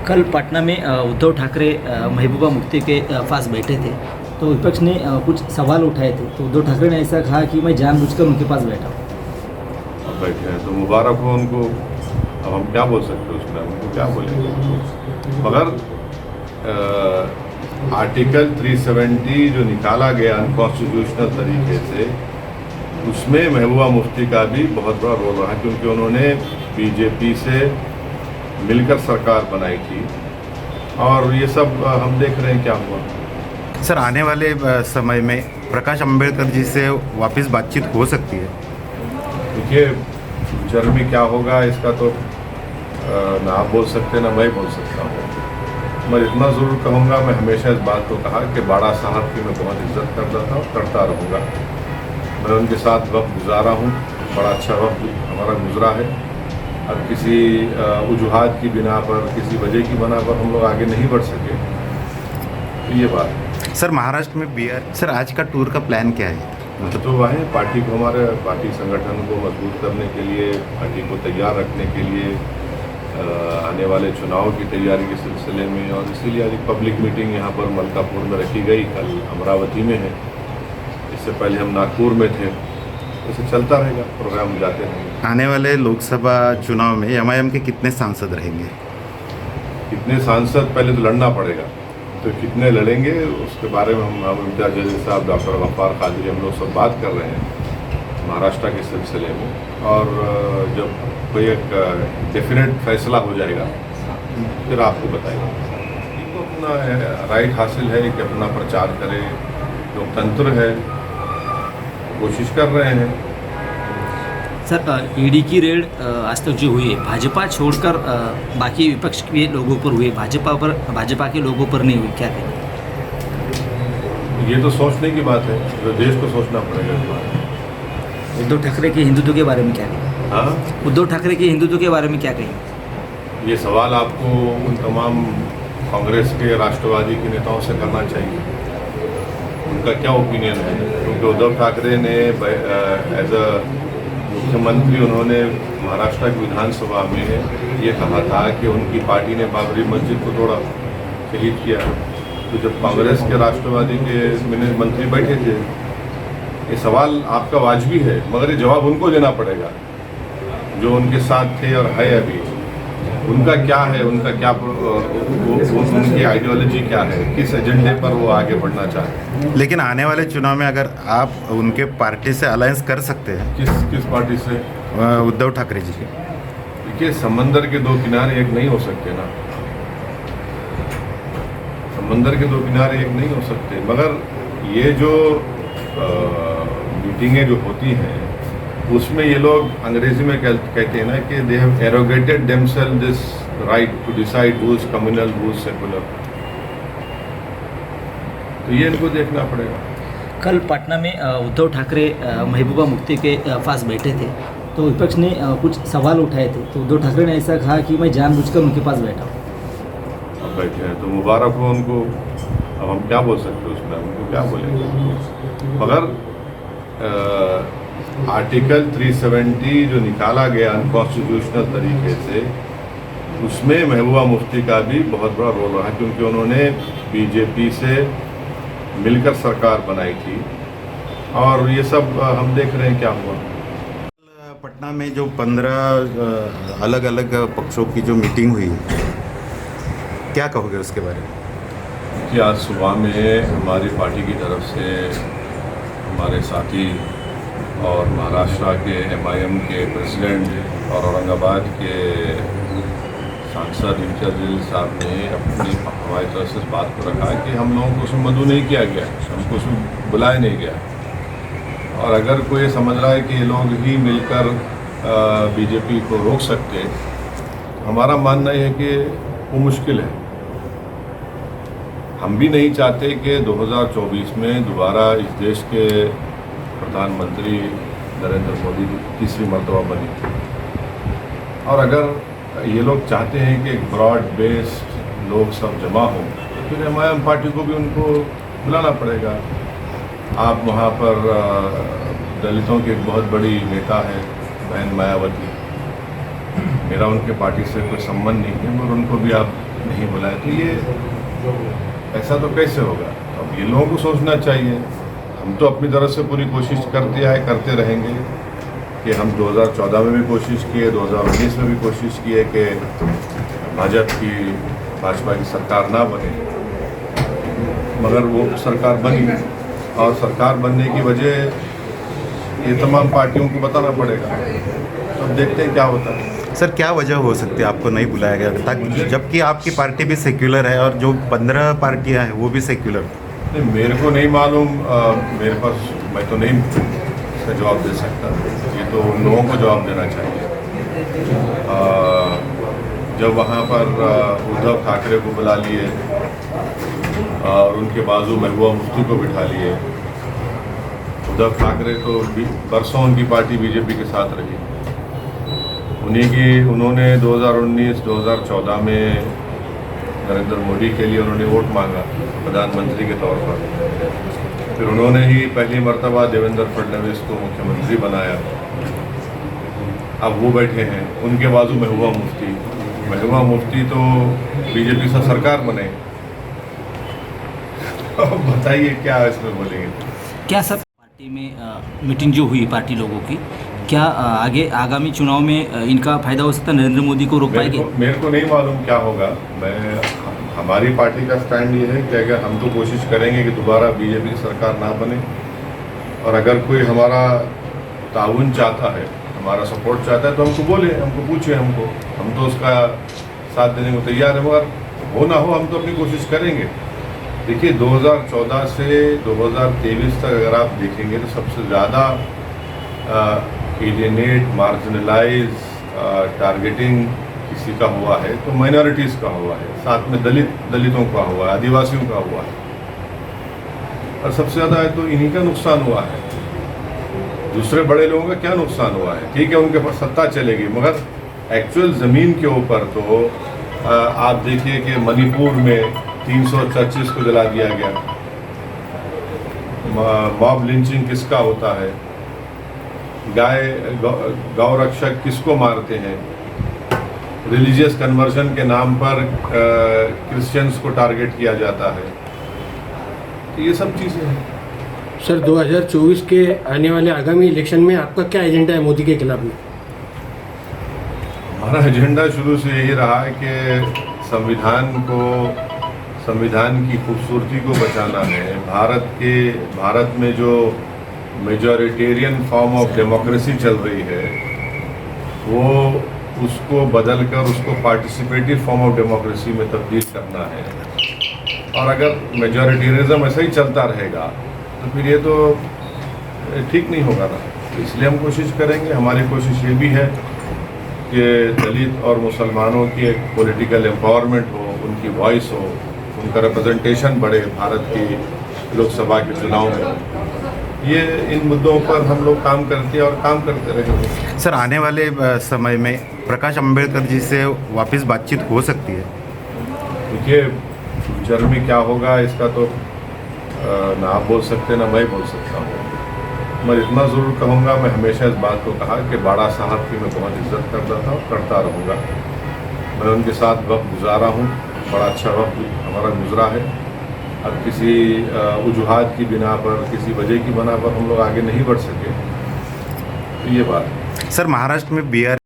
कल पटना में उद्धव ठाकरे महबूबा मुफ्ती के पास बैठे थे, तो विपक्ष ने कुछ सवाल उठाए थे। तो उद्धव ठाकरे ने ऐसा कहा कि मैं जानबूझकर उनके पास बैठा हूँ। अब बैठे हैं तो मुबारक हो उनको। अब हम क्या बोल सकते हैं उसमें, उनको क्या बोलेंगे। मगर आर्टिकल 370 जो निकाला गया अनकॉन्स्टिट्यूशनल तरीके से, उसमें महबूबा मुफ्ती का भी बहुत बड़ा रोल रहा, क्योंकि उन्होंने बीजेपी से मिलकर सरकार बनाई थी। और ये सब हम देख रहे हैं क्या हुआ। सर, आने वाले समय में प्रकाश अंबेडकर जी से वापस बातचीत हो सकती है? देखिए, फ्यूचर में क्या होगा इसका तो ना आप बोल सकते ना मैं बोल सकता हूँ। मैं इतना ज़रूर कहूँगा, मैं हमेशा इस बात को कहा कि बाड़ा साहब की मैं बहुत इज्जत करता था और करता रहूँगा। मैं उनके साथ वक्त गुजारा हूँ, बड़ा अच्छा वक्त हमारा गुजरा है। अब किसी वजूहात की बिना पर, किसी वजह की बिना पर हम लोग आगे नहीं बढ़ सके, तो ये बात है। सर, महाराष्ट्र में बिहार, सर आज का टूर का प्लान क्या है? तो वह पार्टी को, हमारे पार्टी संगठन को मजबूत करने के लिए, पार्टी को तैयार रखने के लिए, आने वाले चुनाव की तैयारी के सिलसिले में, और इसीलिए आज एक पब्लिक मीटिंग यहाँ पर मलकापुर में रखी गई। कल अमरावती में है, इससे पहले हम नागपुर में थे। ऐसे चलता रहेगा, प्रोग्राम जाते रहेंगे। आने वाले लोकसभा चुनाव में एमआईएम के कितने सांसद रहेंगे? कितने सांसद पहले तो लड़ना पड़ेगा, तो कितने लड़ेंगे उसके बारे में हम इम्तियाज जलील साहब, डॉक्टर गफ्फार कादरी, हम लोग सब बात कर रहे हैं महाराष्ट्र के सिलसिले में। और जब कोई एक डेफिनेट फैसला हो जाएगा फिर आपको बताएगा। इनको अपना राइट हासिल है कि अपना प्रचार करे, लोकतंत्र है, कोशिश कर रहे हैं। सर, ईडी की रेड आज तक जो हुई है, भाजपा छोड़कर बाकी विपक्ष के लोगों पर हुई, भाजपा के लोगों पर नहीं हुई, क्या कहेंगे? ये तो सोचने की बात है, जो देश को सोचना पड़ेगा इस बात। उद्धव ठाकरे के हिंदुत्व के बारे में क्या कहेंगे? हाँ, उद्धव ठाकरे के हिंदुत्व के बारे में क्या कहेंगे? ये सवाल आपको उन तमाम कांग्रेस के राष्ट्रवादी के नेताओं से करना चाहिए, उनका क्या ओपिनियन है। क्योंकि उद्धव ठाकरे ने एज अ मुख्यमंत्री, उन्होंने महाराष्ट्र की विधानसभा में ये कहा था कि उनकी पार्टी ने बाबरी मस्जिद को तोड़ा, शहीद किया। तो जब कांग्रेस के राष्ट्रवादी के मंत्री बैठे थे, ये सवाल आपका वाजिबी है, मगर ये जवाब उनको देना पड़ेगा जो उनके साथ थे और है अभी। उनका क्या है, उनका क्या उनकी आइडियोलॉजी क्या है, किस एजेंडे पर वो आगे बढ़ना चाहते हैं। लेकिन आने वाले चुनाव में अगर आप उनके पार्टी से अलायंस कर सकते हैं? किस पार्टी से? उद्धव ठाकरे जी के। देखिए, समंदर के दो किनारे एक नहीं हो सकते ना, समंदर के दो किनारे एक नहीं हो सकते। मगर ये जो मीटिंगें जो होती हैं, उसमें ये लोग अंग्रेजी में कहते हैं ना कि they have arrogated themselves this right to decide who is communal, who is secular. तो ये इनको देखना पड़ेगा। कल पटना में उद्धव ठाकरे महबूबा मुफ्ती के पास बैठे थे, तो विपक्ष ने कुछ सवाल उठाए थे। तो उद्धव ठाकरे ने ऐसा कहा कि मैं जानबूझकर उनके पास बैठा हूँ। अब बैठे हैं तो मुबारक हो उनको। अब हम क्या बोल सकते हैं उसमें, उनको क्या बोलेंगे। मगर आर्टिकल 370 जो निकाला गया अनकॉन्स्टिट्यूशनल तरीके से, उसमें महबूबा मुफ्ती का भी बहुत बड़ा रोल रहा, क्योंकि उन्होंने बीजेपी से मिलकर सरकार बनाई थी। और ये सब हम देख रहे हैं क्या हुआ। पटना में जो 15 अलग अलग पक्षों की जो मीटिंग हुई, क्या कहोगे उसके बारे में? कि आज सुबह में हमारी पार्टी की तरफ से हमारे साथी और महाराष्ट्र के एमआईएम के प्रेसिडेंट और औरंगाबाद के सांसद इम्तियाज जलील साहब ने अपनी हमारी तरफ से इस बात को रखा कि हम लोगों को उसमें मदऊ नहीं किया गया, हमको उसमें बुलाया नहीं गया। और अगर कोई समझ रहा है कि ये लोग ही मिलकर बीजेपी को रोक सकते, हमारा मानना है कि वो मुश्किल है। हम भी नहीं चाहते कि 2024 में दोबारा इस देश के प्रधानमंत्री नरेंद्र मोदी तीसरी मरतबा बने। और अगर ये लोग चाहते हैं कि ब्रॉड बेस्ड लोग सब जमा हों, तो फिर एमआईएम पार्टी को भी उनको बुलाना पड़ेगा। आप वहाँ पर दलितों की एक बहुत बड़ी नेता है बहन मायावती, मेरा उनके पार्टी से कोई संबंध नहीं है, मगर उनको भी आप नहीं बुलाए, तो ये ऐसा तो कैसे होगा? अब ये लोगों को सोचना चाहिए। हम तो अपनी तरफ से पूरी कोशिश करते आए, करते रहेंगे कि हम 2014 में भी कोशिश किए, 2019 में भी कोशिश किए कि भाजपा की सरकार ना बने, मगर वो सरकार बनी। और सरकार बनने की वजह ये तमाम पार्टियों को बताना पड़ेगा। अब देखते हैं क्या होता है। सर क्या वजह हो सकती है आपको नहीं बुलाया गया, ताकि जबकि आपकी पार्टी भी सेक्युलर है और जो 15 पार्टियां हैं वो भी सेक्युलर? नहीं, मेरे को नहीं मालूम, मेरे पास, मैं तो नहीं इसका जवाब दे सकता। ये तो उन लोगों को जवाब देना चाहिए। जब वहाँ पर उद्धव ठाकरे को बुला लिए और उनके बाजू महबूबा मुफ्ती को बिठा लिए। उद्धव ठाकरे तो बरसों उनकी पार्टी बीजेपी के साथ रही। उन्होंने 2019-2014 में नरेंद्र मोदी के लिए उन्होंने वोट मांगा प्रधानमंत्री के तौर पर। फिर उन्होंने ही पहली मर्तबा देवेंद्र फडणवीस को मुख्यमंत्री बनाया। अब वो बैठे हैं, उनके बाजू महबूबा मुफ्ती। महबूबा मुफ्ती तो बीजेपी से सरकार बने। अब बताइए क्या इसमें बोलेंगे? क्या सर पार्टी में मीटिंग जो हुई पार्टी लोगों की, क्या आगे आगामी चुनाव में इनका फायदा हो सकता है? नरेंद्र मोदी को रोक पाएंगे? मेरे को नहीं मालूम क्या होगा। हमारी पार्टी का स्टैंड ये है कि अगर हम तो कोशिश करेंगे कि दोबारा बीजेपी की सरकार ना बने, और अगर कोई हमारा ताउन चाहता है, हमारा सपोर्ट चाहता है, तो हमको बोले, हमको पूछे, हम तो उसका साथ देने को तैयार है। मगर हो ना हो, हम तो अपनी कोशिश करेंगे। देखिए 2014 से 2023 तक अगर आप देखेंगे तो सबसे ज़्यादा एलियनेट, मार्जिनलाइज, टारगेटिंग किसी का हुआ है तो माइनॉरिटीज़ का हुआ है, साथ में दलितों का हुआ है, आदिवासियों का हुआ है, और सबसे ज़्यादा है तो इन्हीं का नुकसान हुआ है। दूसरे बड़े लोगों का क्या नुकसान हुआ है? ठीक है, उनके पास सत्ता चलेगी, मगर एक्चुअल ज़मीन के ऊपर तो आप देखिए कि मणिपुर में 300 चर्चिस को जला दिया गया। मॉब लिंचिंग किसका होता है? गौ रक्षक किसको मारते हैं? रिलीजियस कन्वर्जन के नाम पर क्रिश्चियंस को टारगेट किया जाता है। तो ये सब चीज़ें हैं। सर 2024 के आने वाले आगामी इलेक्शन में आपका क्या एजेंडा है मोदी के खिलाफ में? हमारा एजेंडा शुरू से यही रहा है कि संविधान की खूबसूरती को बचाना है। भारत में जो मेजॉरिटेरियन फॉर्म ऑफ डेमोक्रेसी चल रही है, वो उसको बदलकर उसको पार्टिसिपेटिव फॉर्म ऑफ डेमोक्रेसी में तब्दील करना है। और अगर मेजॉरिटेरिज्म ऐसा ही चलता रहेगा तो फिर ये तो ठीक नहीं होगा ना। इसलिए हम कोशिश करेंगे, हमारी कोशिश ये भी है कि दलित और मुसलमानों की एक पॉलिटिकल एम्पावरमेंट हो, उनकी वॉइस हो, उनका रिप्रेजेंटेशन बढ़े भारत की लोकसभा के चुनाव में। ये इन मुद्दों पर हम लोग काम करते हैं और काम करते रहेंगे। सर आने वाले समय में प्रकाश अंबेडकर जी से वापस बातचीत हो सकती है? देखिए फ्यूचर में क्या होगा इसका तो ना आप बोल सकते ना मैं बोल सकता हूँ। मैं इतना ज़रूर कहूँगा, मैं हमेशा इस बात को कहा कि बाड़ा साहब की मैं बहुत इज्जत करता था और करता रहूँगा। मैं उनके साथ वक्त गुजारा हूँ, बड़ा अच्छा वक्त हमारा गुजरा है। अब किसी वजूहात की बिना पर, किसी वजह की बिना पर हम लोग आगे नहीं बढ़ सके, तो ये बात है। सर महाराष्ट्र में BR